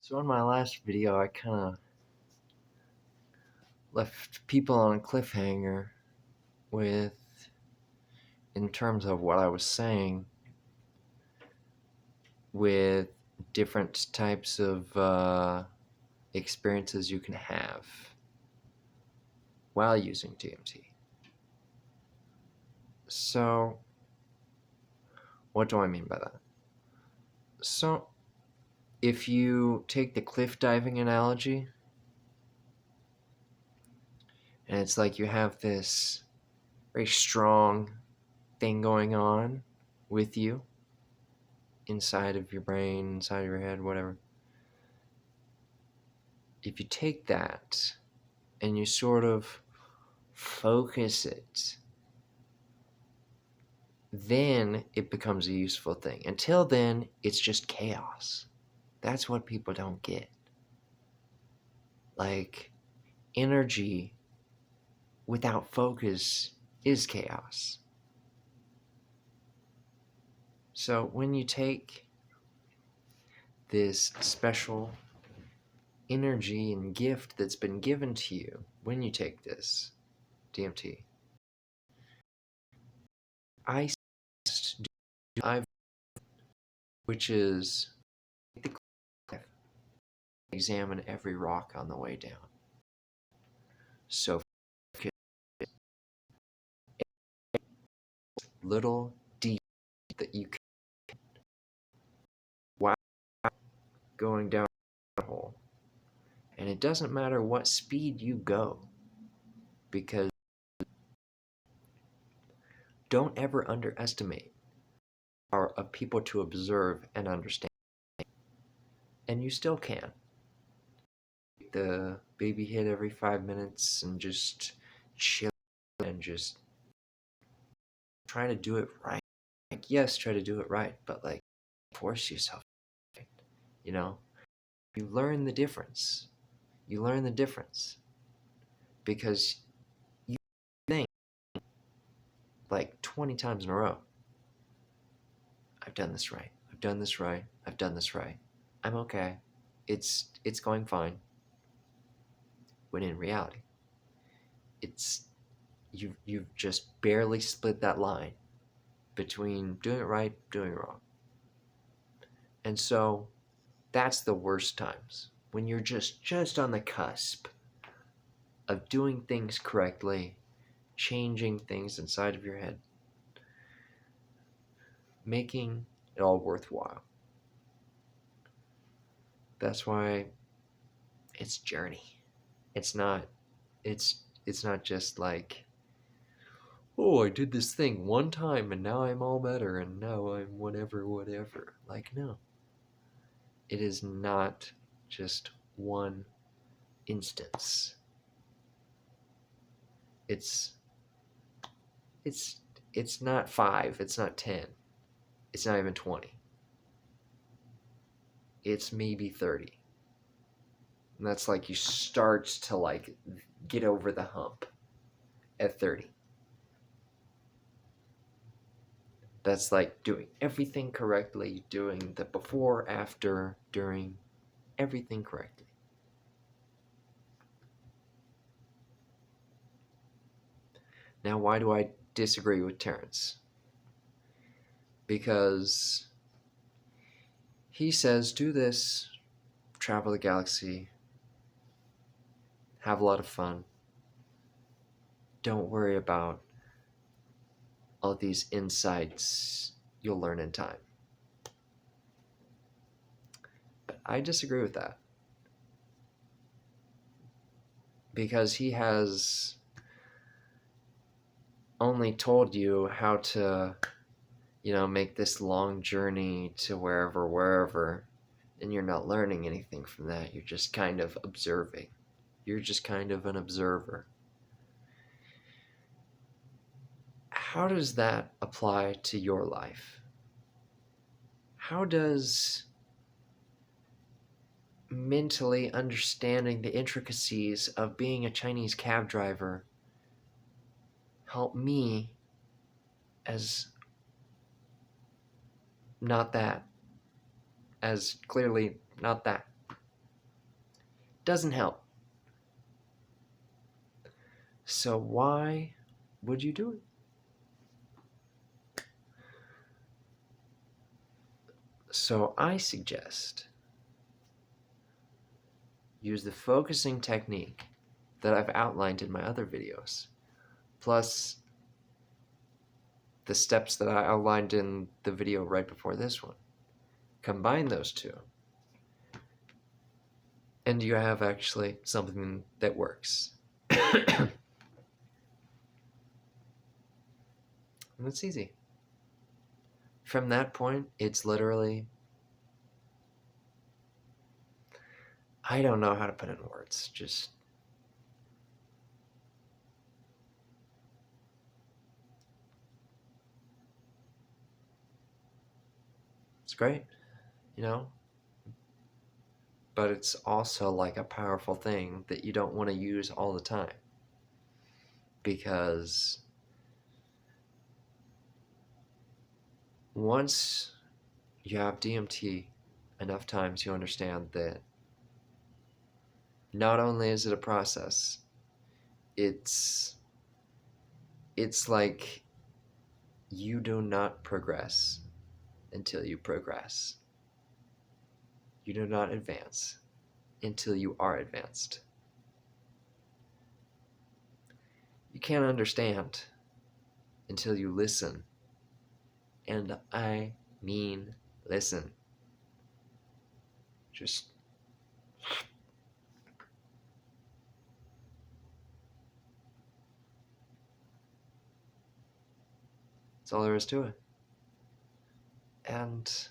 So in my last video, I kind of left people on a cliffhanger with, in terms of what I was saying, with different types of experiences you can have while using DMT. So, what do I mean by that? So, if you take the cliff diving analogy, and it's like you have this very strong thing going on with you inside of your brain, inside of your head, whatever. If you take that and you sort of focus it, then it becomes a useful thing. Until then, it's just chaos. That's what people don't get. Like, energy without focus is chaos. So when you take this special energy and gift that's been given to you, when you take this DMT, I which is examine every rock on the way down. So little deep that you can while going down the hole. And it doesn't matter what speed you go, because don't ever underestimate the power of people to observe and understand. And you still can. The baby hit every 5 minutes and just chill and just try to do it right. Like, yes, try to do it right, but like force yourself. You know, you learn the difference. You learn the difference because you think like 20 times in a row, I've done this right. I've done this right. I've done this right. I'm okay. It's going fine. When in reality, it's you've just barely split that line between doing it right, doing it wrong. And so that's the worst times, when you're just on the cusp of doing things correctly, changing things inside of your head, making it all worthwhile. That's why it's journey. It's not just like, oh, I did this thing one time and now I'm all better and now I'm whatever. Like, no. It is not just one instance. It's it's not 5, it's not 10. It's not even 20. It's maybe 30. And that's like you start to like get over the hump at 30. That's like doing everything correctly, doing the before, after, during, everything correctly. Now, why do I disagree with Terrence? Because he says, do this, travel the galaxy, have a lot of fun. Don't worry about all these insights you'll learn in time. But I disagree with that. Because he has only told you how to, make this long journey to wherever, and you're not learning anything from that. You're just kind of observing. You're just kind of an observer. How does that apply to your life? How does mentally understanding the intricacies of being a Chinese cab driver help me as not that, as clearly not that? Doesn't help. So why would you do it? So I suggest use the focusing technique that I've outlined in my other videos, plus the steps that I outlined in the video right before this one. Combine those two, and you have actually something that works. And it's easy. From that point, it's literally, I don't know how to put it in words. Just it's great, you know? But it's also like a powerful thing that you don't want to use all the time. Because once you have DMT enough times, you understand that not only is it a process, it's like you do not progress until you progress. You do not advance until you are advanced. You can't understand until you listen. And I mean listen. Just that's all there is to it. And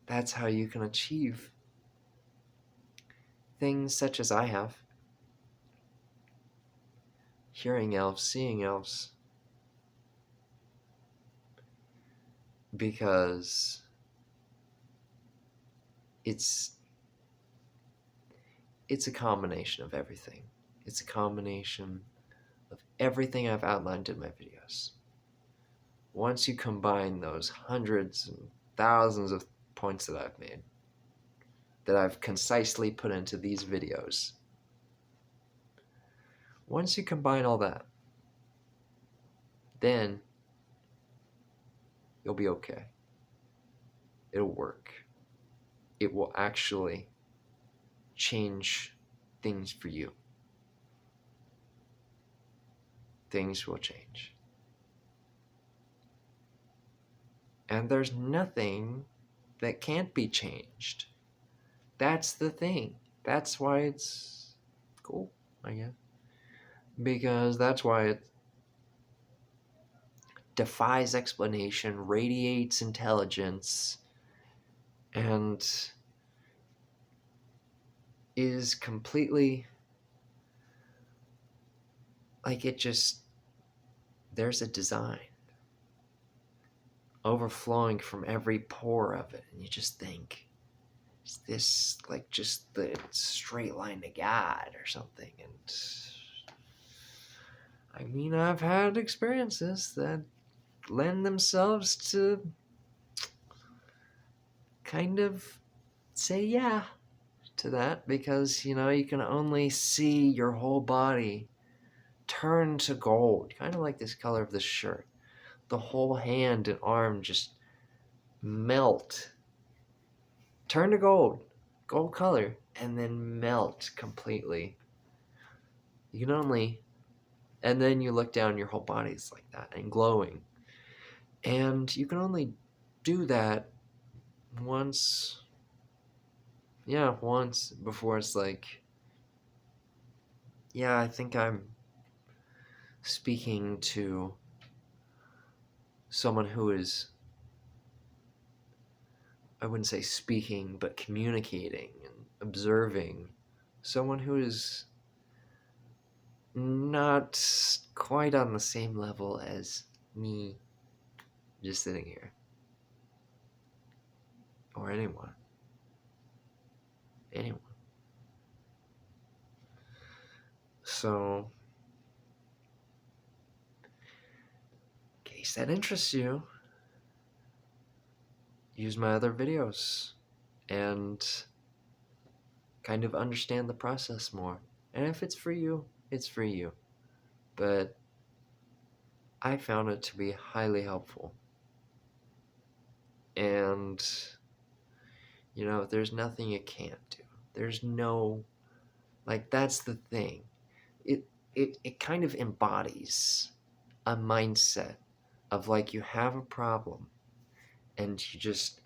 that's how you can achieve things such as I have. Hearing elves, seeing elves. Because it's a combination of everything. It's a combination of everything I've outlined in my videos. Once you combine those hundreds and thousands of points that I've made, that I've concisely put into these videos, once you combine all that, then you'll be okay. It'll work. It will actually change things for you. Things will change. And there's nothing that can't be changed. That's the thing. That's why it's cool, I guess. Because that's why it defies explanation, radiates intelligence, and is completely like it just, there's a design overflowing from every pore of it, and you just think, is this like just the straight line to God or something? And I mean, I've had experiences that lend themselves to kind of say yeah to that, because you know, you can only see your whole body turn to gold, kind of like this color of this shirt. The whole hand and arm just melt, turn to gold color, and then melt completely. You can only, and then you look down, your whole body's like that and glowing. And you can only do that once before it's like, yeah, I think I'm speaking to someone who is, I wouldn't say speaking, but communicating and observing. Someone who is not quite on the same level as me just sitting here. Or anyone. So, in case that interests you, use my other videos. And kind of understand the process more. And if it's for you, it's for you. But I found it to be highly helpful. And, there's nothing you can't do. There's no, that's the thing. It kind of embodies a mindset of you have a problem and you just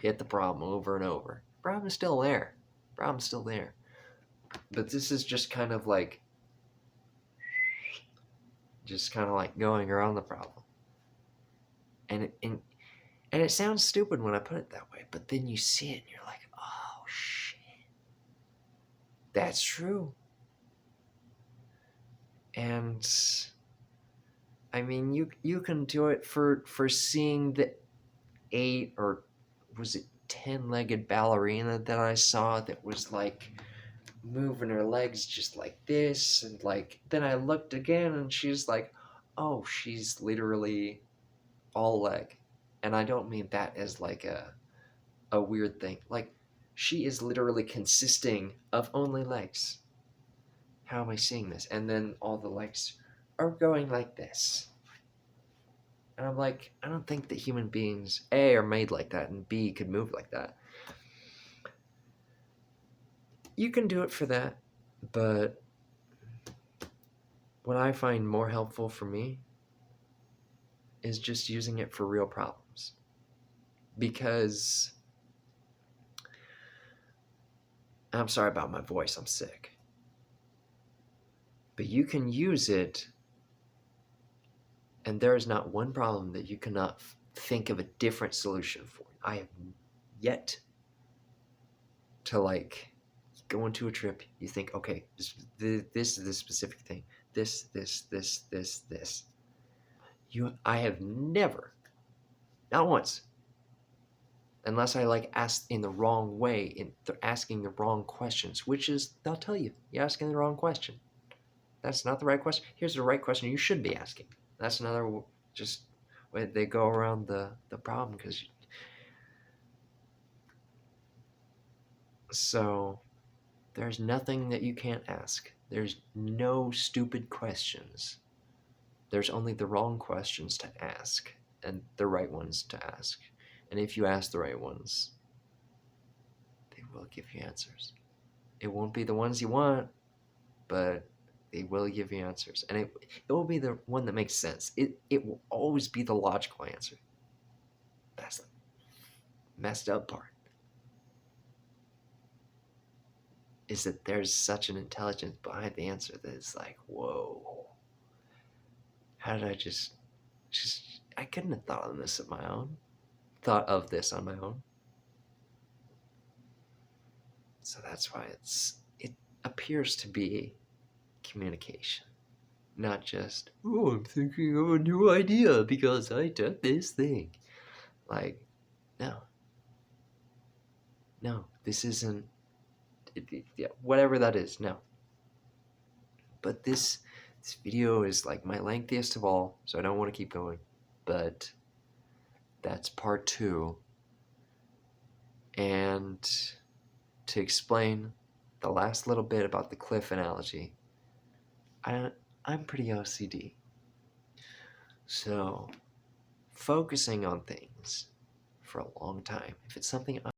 hit the problem over and over. Problem's still there. Problem's still there. But this is just kind of going around the problem. And it sounds stupid when I put it that way, but then you see it and you're like, oh shit. That's true. And I mean, you can do it for seeing the 8 or was it 10-legged ballerina that I saw that was moving her legs just like this, and then I looked again and she's oh, she's literally all leg. And I don't mean that as a weird thing. She is literally consisting of only legs. How am I seeing this? And then all the legs are going like this. And I'm I don't think that human beings, A, are made like that, and B, could move like that. You can do it for that, but what I find more helpful for me is just using it for real problems. Because, I'm sorry about my voice, I'm sick. But you can use it, and there is not one problem that you cannot think of a different solution for. I have yet to go into a trip, you think, okay, this is the specific thing. This. I have never, not once, unless I asked in the wrong way, asking the wrong questions, which is, they'll tell you, you're asking the wrong question. That's not the right question. Here's the right question you should be asking. That's another just way they go around the problem. So there's nothing that you can't ask. There's no stupid questions. There's only the wrong questions to ask and the right ones to ask. And if you ask the right ones, they will give you answers. It won't be the ones you want, but they will give you answers. And it will be the one that makes sense. It will always be the logical answer. That's the messed up part. Is that there's such an intelligence behind the answer that it's whoa. How did I I couldn't have thought of this on my own. So that's why it appears to be communication. Not just, oh, I'm thinking of a new idea because I did this thing. No, this isn't, whatever that is, no. But this video is my lengthiest of all, so I don't want to keep going. But that's part 2. And to explain the last little bit about the cliff analogy, I'm pretty OCD. So focusing on things for a long time, if it's something